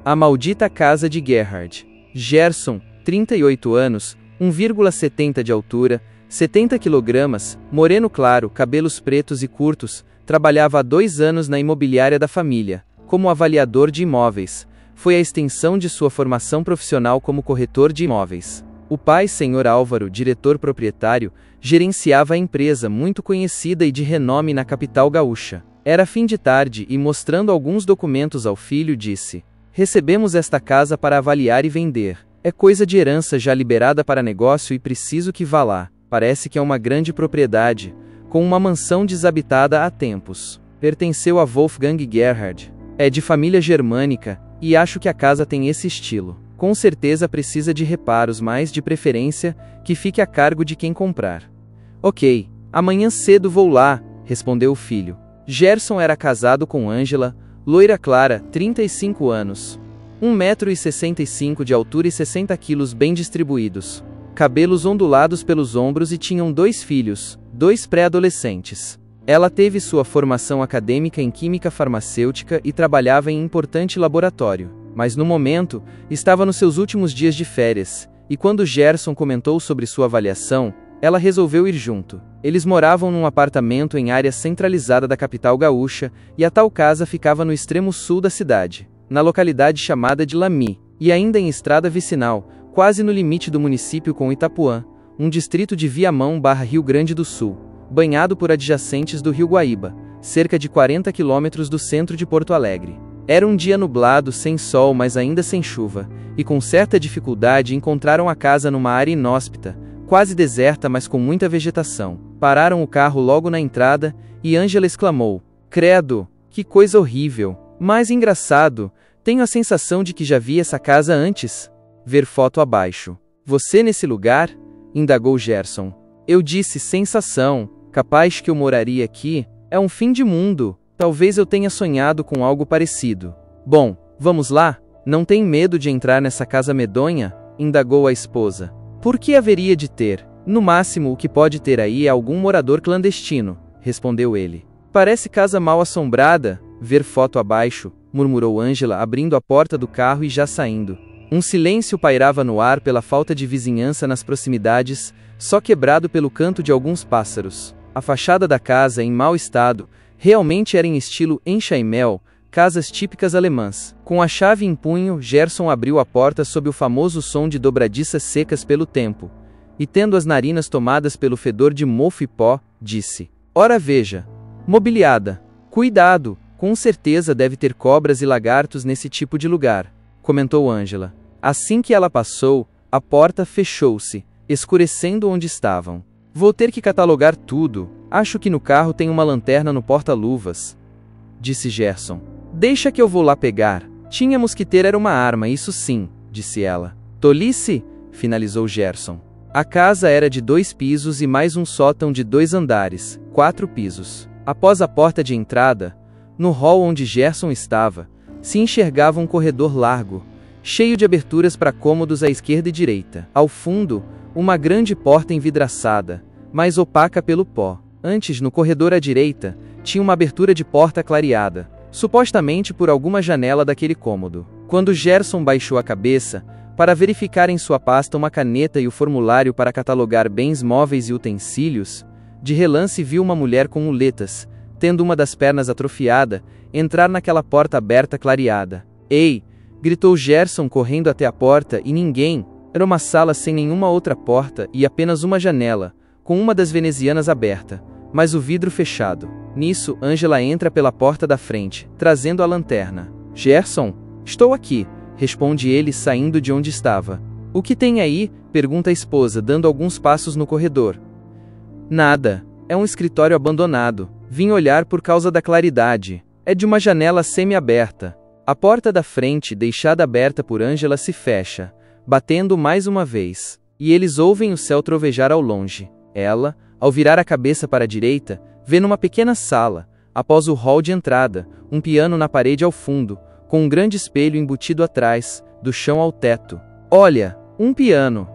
A Maldita Casa de Gerhard. Gerson, 38 anos, 1,70 de altura, 70 kg, moreno claro, cabelos pretos e curtos, trabalhava há 2 anos na imobiliária da família, como avaliador de imóveis. Foi a extensão de sua formação profissional como corretor de imóveis. O pai, Sr. Álvaro, diretor proprietário, gerenciava a empresa muito conhecida e de renome na capital gaúcha. Era fim de tarde e, mostrando alguns documentos ao filho, disse: "Recebemos esta casa para avaliar e vender. É coisa de herança já liberada para negócio e preciso que vá lá. Parece que é uma grande propriedade, com uma mansão desabitada há tempos. Pertenceu a Wolfgang Gerhard. É de família germânica, e acho que a casa tem esse estilo. Com certeza precisa de reparos, mas, de preferência, que fique a cargo de quem comprar." "Ok, amanhã cedo vou lá", respondeu o filho. Gerson era casado com Ângela, loira clara, 35 anos. 1,65 m de altura e 60 kg bem distribuídos. Cabelos ondulados pelos ombros e tinham 2 filhos, 2 pré-adolescentes. Ela teve sua formação acadêmica em química farmacêutica e trabalhava em importante laboratório. Mas no momento, estava nos seus últimos dias de férias, e quando Gerson comentou sobre sua avaliação, ela resolveu ir junto. Eles moravam num apartamento em área centralizada da capital gaúcha, e a tal casa ficava no extremo sul da cidade, na localidade chamada de Lamy, e ainda em estrada vicinal, quase no limite do município com Itapuã, um distrito de Viamão/Rio Grande do Sul, banhado por adjacentes do rio Guaíba, cerca de 40 quilômetros do centro de Porto Alegre. Era um dia nublado, sem sol, mas ainda sem chuva, e com certa dificuldade encontraram a casa numa área inóspita, quase deserta, mas com muita vegetação. Pararam o carro logo na entrada, e Ângela exclamou: "Credo, que coisa horrível! Mas engraçado, tenho a sensação de que já vi essa casa antes." Ver foto abaixo. "Você nesse lugar?" indagou Gerson. "Eu disse sensação. Capaz que eu moraria aqui? É um fim de mundo. Talvez eu tenha sonhado com algo parecido." "Bom, vamos lá? Não tem medo de entrar nessa casa medonha?" indagou a esposa. "Por que haveria de ter? No máximo o que pode ter aí é algum morador clandestino", respondeu ele. "Parece casa mal assombrada." "Ver foto abaixo", murmurou Ângela, abrindo a porta do carro e já saindo. Um silêncio pairava no ar pela falta de vizinhança nas proximidades, só quebrado pelo canto de alguns pássaros. A fachada da casa, em mau estado, realmente era em estilo enxaimel, casas típicas alemãs. Com a chave em punho, Gerson abriu a porta sob o famoso som de dobradiças secas pelo tempo, e tendo as narinas tomadas pelo fedor de mofo e pó, disse: "Ora veja, mobiliada. Cuidado, com certeza deve ter cobras e lagartos nesse tipo de lugar", comentou Ângela. Assim que ela passou, a porta fechou-se, escurecendo onde estavam. "Vou ter que catalogar tudo. Acho que no carro tem uma lanterna no porta-luvas", disse Gerson. "Deixa que eu vou lá pegar. Tínhamos que ter era uma arma, isso sim", disse ela. "Tolice", finalizou Gerson. A casa era de 2 pisos e mais um sótão de 2 andares, 4 pisos. Após a porta de entrada, no hall onde Gerson estava, se enxergava um corredor largo, cheio de aberturas para cômodos à esquerda e direita. Ao fundo, uma grande porta envidraçada, mais opaca pelo pó. Antes, no corredor à direita, tinha uma abertura de porta clareada, supostamente por alguma janela daquele cômodo. Quando Gerson baixou a cabeça, para verificar em sua pasta uma caneta e o formulário para catalogar bens móveis e utensílios, de relance viu uma mulher com muletas, tendo uma das pernas atrofiada, entrar naquela porta aberta clareada. "Ei!" gritou Gerson correndo até a porta e ninguém. Era uma sala sem nenhuma outra porta e apenas uma janela, com uma das venezianas aberta, mas o vidro fechado. Nisso, Ângela entra pela porta da frente, trazendo a lanterna. "Gerson, estou aqui", responde ele saindo de onde estava. "O que tem aí?" pergunta a esposa, dando alguns passos no corredor. "Nada. É um escritório abandonado. Vim olhar por causa da claridade. É de uma janela semi-aberta." A porta da frente, deixada aberta por Ângela, se fecha, batendo mais uma vez, e eles ouvem o céu trovejar ao longe. Ela, ao virar a cabeça para a direita, vê numa pequena sala, após o hall de entrada, um piano na parede ao fundo, com um grande espelho embutido atrás, do chão ao teto. "Olha, um piano!"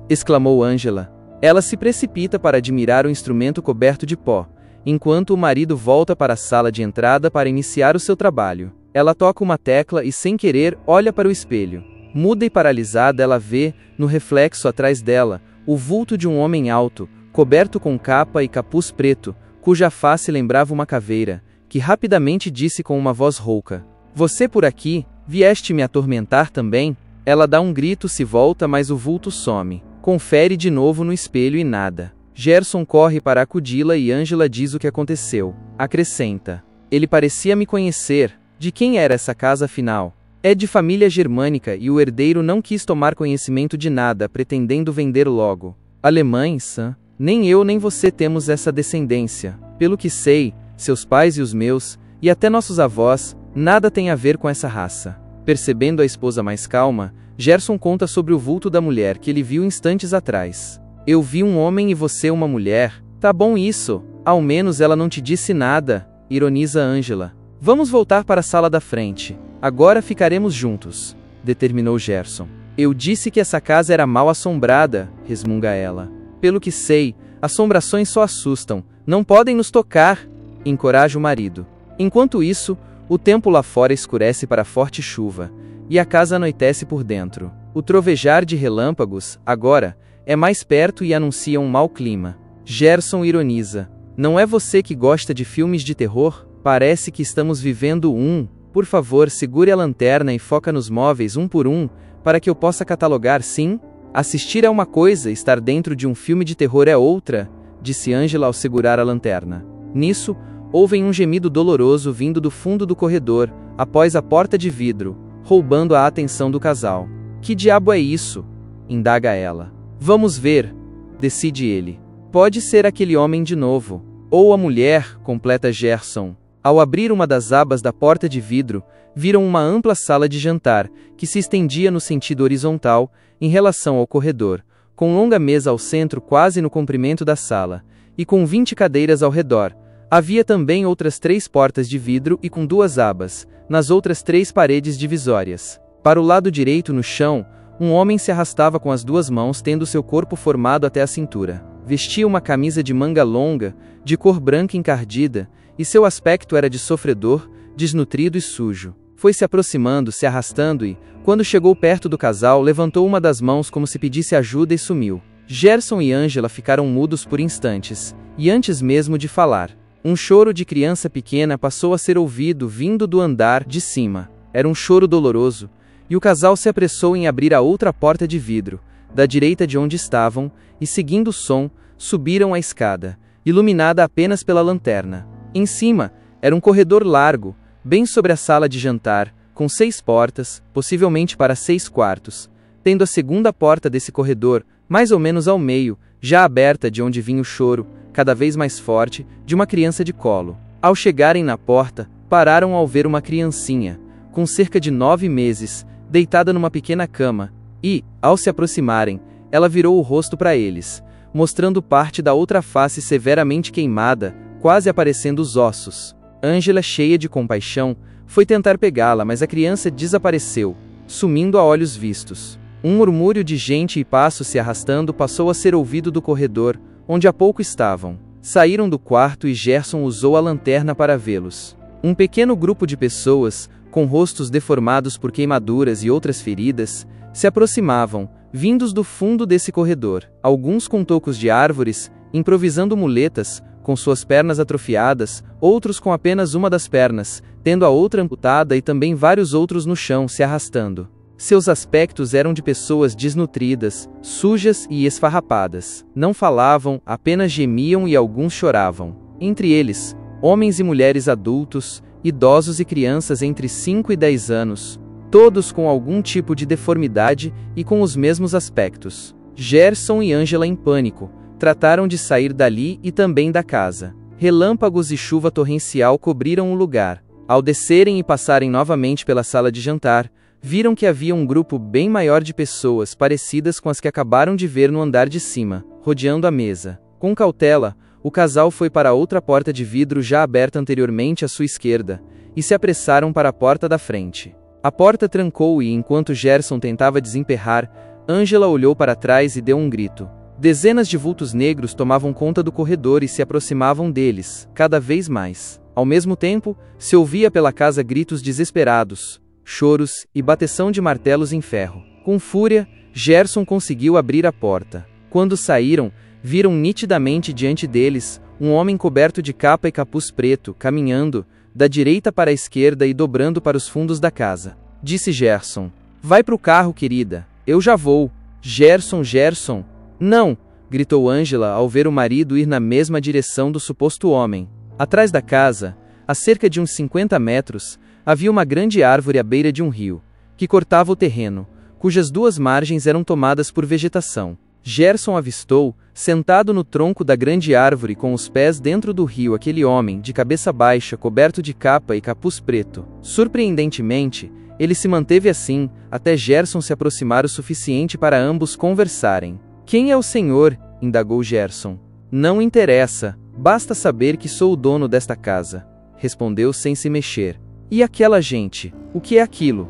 exclamou Ângela. Ela se precipita para admirar o instrumento coberto de pó, enquanto o marido volta para a sala de entrada para iniciar o seu trabalho. Ela toca uma tecla e, sem querer, olha para o espelho. Muda e paralisada, ela vê, no reflexo atrás dela, o vulto de um homem alto, coberto com capa e capuz preto, cuja face lembrava uma caveira, que rapidamente disse com uma voz rouca: "Você por aqui? Vieste me atormentar também?" Ela dá um grito, se volta, mas o vulto some. Confere de novo no espelho e nada. Gerson corre para acudi-la e Ângela diz o que aconteceu. Acrescenta: "Ele parecia me conhecer. De quem era essa casa afinal? É de família germânica e o herdeiro não quis tomar conhecimento de nada, pretendendo vender logo. Alemães, nem eu nem você temos essa descendência. Pelo que sei, seus pais e os meus, e até nossos avós, nada tem a ver com essa raça." Percebendo a esposa mais calma, Gerson conta sobre o vulto da mulher que ele viu instantes atrás. "Eu vi um homem e você uma mulher. Tá bom isso. Ao menos ela não te disse nada", ironiza Ângela. "Vamos voltar para a sala da frente. Agora ficaremos juntos", determinou Gerson. "Eu disse que essa casa era mal assombrada", resmunga ela. "Pelo que sei, assombrações só assustam. Não podem nos tocar", encoraja o marido. Enquanto isso, o tempo lá fora escurece para forte chuva, e a casa anoitece por dentro. O trovejar de relâmpagos, agora, é mais perto e anuncia um mau clima. Gerson ironiza: "Não é você que gosta de filmes de terror? Parece que estamos vivendo um. Por favor, segure a lanterna e foca nos móveis um por um, para que eu possa catalogar, sim? Assistir é uma coisa, estar dentro de um filme de terror é outra", disse Ângela ao segurar a lanterna. Nisso, ouvem um gemido doloroso vindo do fundo do corredor, após a porta de vidro, roubando a atenção do casal. "Que diabo é isso?" indaga ela. "Vamos ver", decide ele. "Pode ser aquele homem de novo. Ou a mulher", completa Gerson. Ao abrir uma das abas da porta de vidro, viram uma ampla sala de jantar, que se estendia no sentido horizontal, em relação ao corredor, com longa mesa ao centro quase no comprimento da sala, e com 20 cadeiras ao redor. Havia também outras 3 portas de vidro e com 2 abas, nas outras 3 paredes divisórias. Para o lado direito, no chão, um homem se arrastava com as 2 mãos, tendo seu corpo formado até a cintura. Vestia uma camisa de manga longa, de cor branca encardida, e seu aspecto era de sofredor, desnutrido e sujo. Foi se aproximando, se arrastando e, quando chegou perto do casal, levantou uma das mãos como se pedisse ajuda e sumiu. Gerson e Ângela ficaram mudos por instantes, e antes mesmo de falar, um choro de criança pequena passou a ser ouvido vindo do andar de cima. Era um choro doloroso, e o casal se apressou em abrir a outra porta de vidro, da direita de onde estavam, e seguindo o som, subiram a escada, iluminada apenas pela lanterna. Em cima, era um corredor largo, bem sobre a sala de jantar, com 6 portas, possivelmente para 6 quartos, tendo a segunda porta desse corredor, mais ou menos ao meio, já aberta, de onde vinha o choro, cada vez mais forte, de uma criança de colo. Ao chegarem na porta, pararam ao ver uma criancinha, com cerca de 9 meses, deitada numa pequena cama, e, ao se aproximarem, ela virou o rosto para eles, mostrando parte da outra face severamente queimada, quase aparecendo os ossos. Ângela, cheia de compaixão, foi tentar pegá-la, mas a criança desapareceu, sumindo a olhos vistos. Um murmúrio de gente e passos se arrastando passou a ser ouvido do corredor, onde há pouco estavam. Saíram do quarto e Gerson usou a lanterna para vê-los. Um pequeno grupo de pessoas, com rostos deformados por queimaduras e outras feridas, se aproximavam, vindos do fundo desse corredor. Alguns com tocos de árvores, improvisando muletas, com suas pernas atrofiadas, outros com apenas uma das pernas, tendo a outra amputada, e também vários outros no chão se arrastando. Seus aspectos eram de pessoas desnutridas, sujas e esfarrapadas. Não falavam, apenas gemiam e alguns choravam. Entre eles, homens e mulheres adultos, idosos e crianças entre 5 e 10 anos, todos com algum tipo de deformidade e com os mesmos aspectos. Gerson e Ângela, em pânico, trataram de sair dali e também da casa. Relâmpagos e chuva torrencial cobriram o lugar. Ao descerem e passarem novamente pela sala de jantar, viram que havia um grupo bem maior de pessoas parecidas com as que acabaram de ver no andar de cima, rodeando a mesa. Com cautela, o casal foi para a outra porta de vidro já aberta anteriormente à sua esquerda, e se apressaram para a porta da frente. A porta trancou e, enquanto Gerson tentava desemperrar, Ângela olhou para trás e deu um grito. Dezenas de vultos negros tomavam conta do corredor e se aproximavam deles, cada vez mais. Ao mesmo tempo, se ouvia pela casa gritos desesperados, choros e bateção de martelos em ferro. Com fúria, Gerson conseguiu abrir a porta. Quando saíram, viram nitidamente diante deles um homem coberto de capa e capuz preto, caminhando da direita para a esquerda e dobrando para os fundos da casa. Disse Gerson: "Vai pro carro, querida. Eu já vou." Gerson. "Não!" gritou Ângela ao ver o marido ir na mesma direção do suposto homem. Atrás da casa, a cerca de uns 50 metros, havia uma grande árvore à beira de um rio, que cortava o terreno, cujas duas margens eram tomadas por vegetação. Gerson avistou, sentado no tronco da grande árvore com os pés dentro do rio, aquele homem, de cabeça baixa, coberto de capa e capuz preto. Surpreendentemente, ele se manteve assim, até Gerson se aproximar o suficiente para ambos conversarem. "Quem é o senhor?" indagou Gerson. "Não interessa, basta saber que sou o dono desta casa", respondeu sem se mexer. "E aquela gente, o que é aquilo?"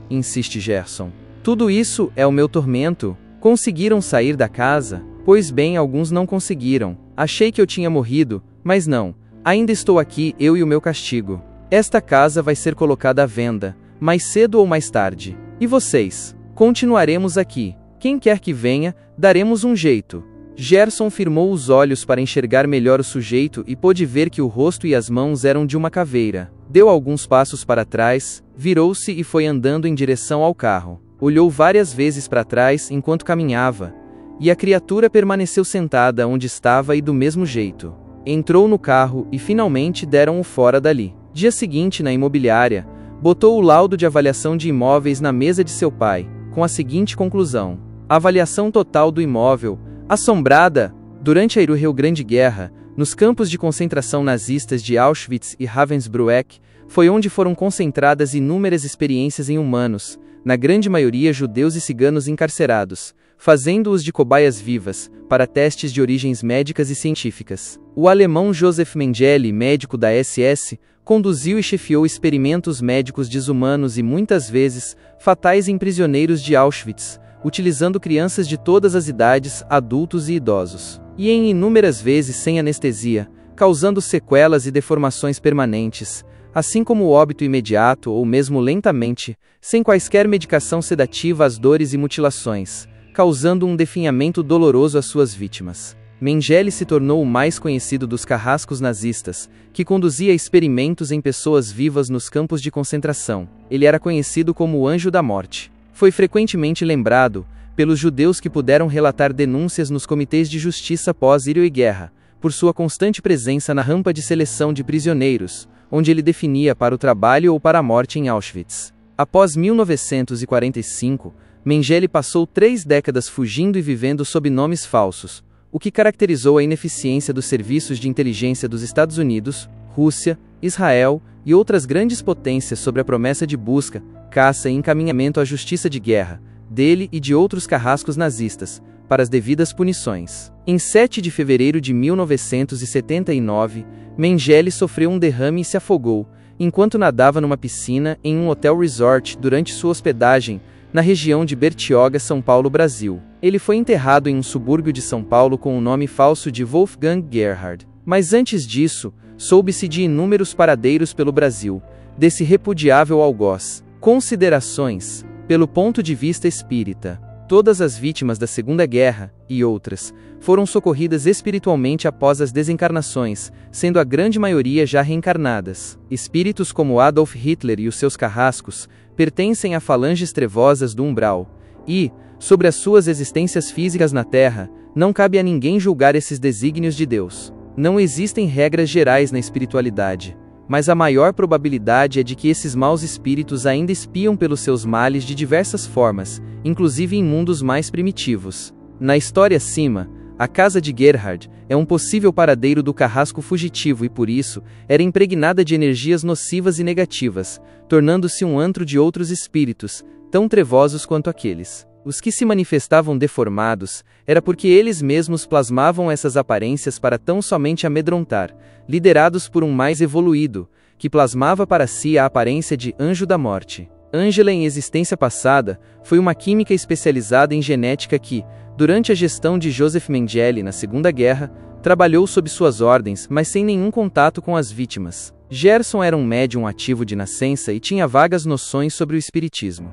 insiste Gerson. "Tudo isso é o meu tormento. Conseguiram sair da casa?" "Pois bem, alguns não conseguiram. Achei que eu tinha morrido, mas não. Ainda estou aqui, eu e o meu castigo. Esta casa vai ser colocada à venda, mais cedo ou mais tarde. E vocês? Continuaremos aqui. Quem quer que venha, daremos um jeito." Gerson firmou os olhos para enxergar melhor o sujeito e pôde ver que o rosto e as mãos eram de uma caveira. Deu alguns passos para trás, virou-se e foi andando em direção ao carro. Olhou várias vezes para trás enquanto caminhava, e a criatura permaneceu sentada onde estava e do mesmo jeito. Entrou no carro e finalmente deram-o fora dali. Dia seguinte, na imobiliária, botou o laudo de avaliação de imóveis na mesa de seu pai, com a seguinte conclusão: avaliação total do imóvel, assombrada. Durante a Rio Grande Guerra, nos campos de concentração nazistas de Auschwitz e Ravensbrück, foi onde foram concentradas inúmeras experiências em humanos, na grande maioria judeus e ciganos encarcerados, fazendo-os de cobaias vivas, para testes de origens médicas e científicas. O alemão Josef Mengele, médico da SS, conduziu e chefiou experimentos médicos desumanos e muitas vezes fatais em prisioneiros de Auschwitz, utilizando crianças de todas as idades, adultos e idosos. E em inúmeras vezes sem anestesia, causando sequelas e deformações permanentes, assim como o óbito imediato ou mesmo lentamente, sem quaisquer medicação sedativa às dores e mutilações, causando um definhamento doloroso às suas vítimas. Mengele se tornou o mais conhecido dos carrascos nazistas, que conduzia experimentos em pessoas vivas nos campos de concentração. Ele era conhecido como o Anjo da Morte. Foi frequentemente lembrado pelos judeus que puderam relatar denúncias nos comitês de justiça pós-Rio e guerra, por sua constante presença na rampa de seleção de prisioneiros, onde ele definia para o trabalho ou para a morte em Auschwitz. Após 1945, Mengele passou 3 décadas fugindo e vivendo sob nomes falsos, o que caracterizou a ineficiência dos serviços de inteligência dos Estados Unidos, Rússia, Israel e outras grandes potências sobre a promessa de busca, caça e encaminhamento à justiça de guerra, dele e de outros carrascos nazistas, para as devidas punições. Em 7 de fevereiro de 1979, Mengele sofreu um derrame e se afogou, enquanto nadava numa piscina em um hotel resort durante sua hospedagem, na região de Bertioga, São Paulo, Brasil. Ele foi enterrado em um subúrbio de São Paulo com o nome falso de Wolfgang Gerhard. Mas antes disso, soube-se de inúmeros paradeiros pelo Brasil, desse repudiável algoz. Considerações. Pelo ponto de vista espírita, todas as vítimas da Segunda Guerra, e outras, foram socorridas espiritualmente após as desencarnações, sendo a grande maioria já reencarnadas. Espíritos como Adolf Hitler e os seus carrascos, pertencem a falanges trevosas do umbral, e, sobre as suas existências físicas na Terra, não cabe a ninguém julgar esses desígnios de Deus. Não existem regras gerais na espiritualidade, mas a maior probabilidade é de que esses maus espíritos ainda espiam pelos seus males de diversas formas, inclusive em mundos mais primitivos. Na história acima, a casa de Gerhard é um possível paradeiro do carrasco fugitivo e por isso, era impregnada de energias nocivas e negativas, tornando-se um antro de outros espíritos, tão trevosos quanto aqueles. Os que se manifestavam deformados, era porque eles mesmos plasmavam essas aparências para tão somente amedrontar, liderados por um mais evoluído, que plasmava para si a aparência de Anjo da Morte. Angela, em existência passada, foi uma química especializada em genética que, durante a gestão de Joseph Mengele na Segunda Guerra, trabalhou sob suas ordens, mas sem nenhum contato com as vítimas. Gerson era um médium ativo de nascença e tinha vagas noções sobre o espiritismo.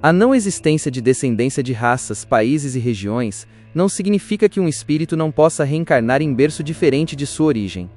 A não existência de descendência de raças, países e regiões não significa que um espírito não possa reencarnar em berço diferente de sua origem.